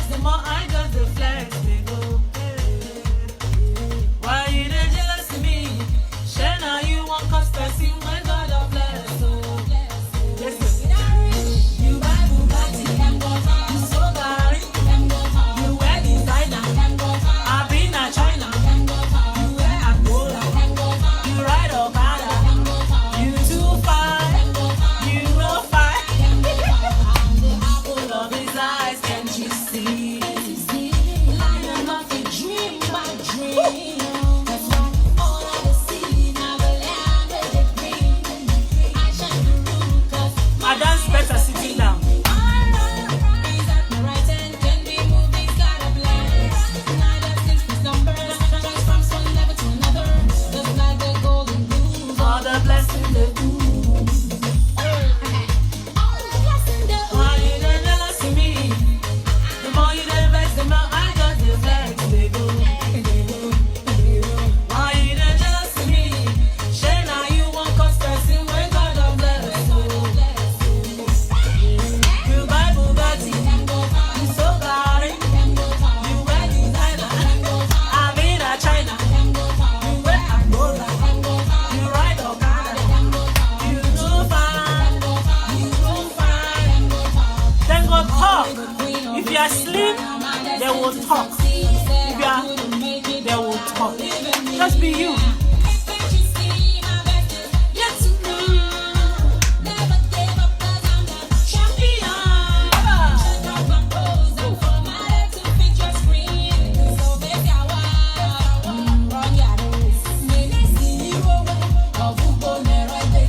vex, the more I got the flex. They go, why you dey jealous of me? Share now you want cause person when God of bless. So listen, you buy Bugatti, you so gary, you wear designer, I been a China, you wear Angola, you ride Okada, you too fine, you no fine. I'm the apple of his eyes, can't you see? I am not a dream, my dream. That's why all I see now the land is a green. I shine the room 'cause I dance better sitting down. He's at the right end, can be moved, he's got a plan. 9 and 6 is numbers, transforms one level to another. Just like the golden rules, all the blessings they do. Why you dey jealous of me? The more you dey vex, the more I got the flex. They go. Why you dey jealous of me? Share now you want cause person when God of bless. You buy Bugatti, you so gary, you wear designer, I been a China, you wear Angola, you ride Okada, you too fine, you too fine. Then go talk. If you are slim, they will talk. If you are, they will talk. Just be you.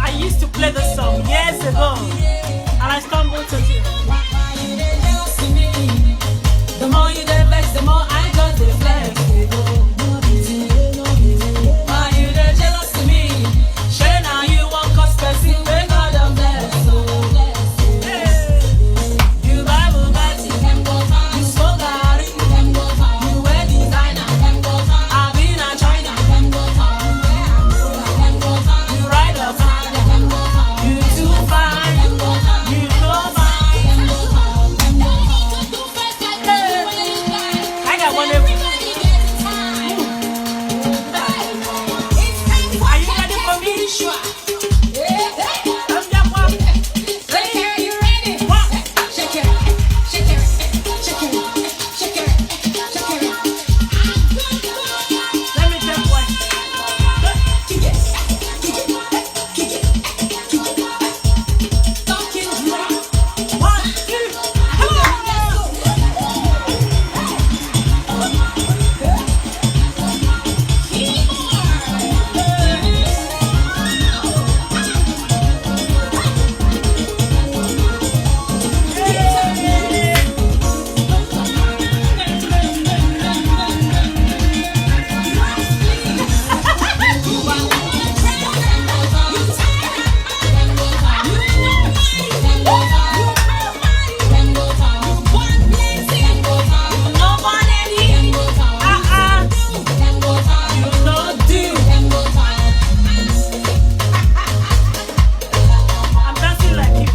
I used to play this song years ago, and I stumbled to it. The more you dey vex, the more I got the flex. Why you dey jealous of me? Share now you want cause person when God of bless. You buy Bugatti, you so gary, you wear designer, I been a China, you ride Okada, you too fine, you so fine. I got one every. Are you ready for me? Sure. I'm just one. One. Let me take one. One, two, I'm dancing like you.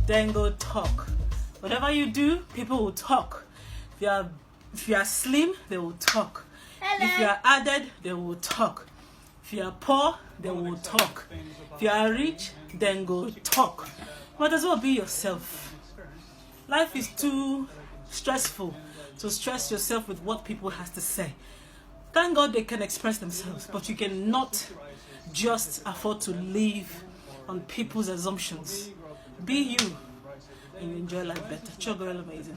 Then go talk. Whatever you do, people will talk. If you are slim, they will talk. If you are added, they will talk. If you are poor, they will talk. If you are rich, then go talk. Might as well be yourself. Life is too stressful to stress yourself with what people has to say. Thank God they can express themselves, but you cannot just afford to live on people's assumptions. Be you and you enjoy life better. Your girl amazing.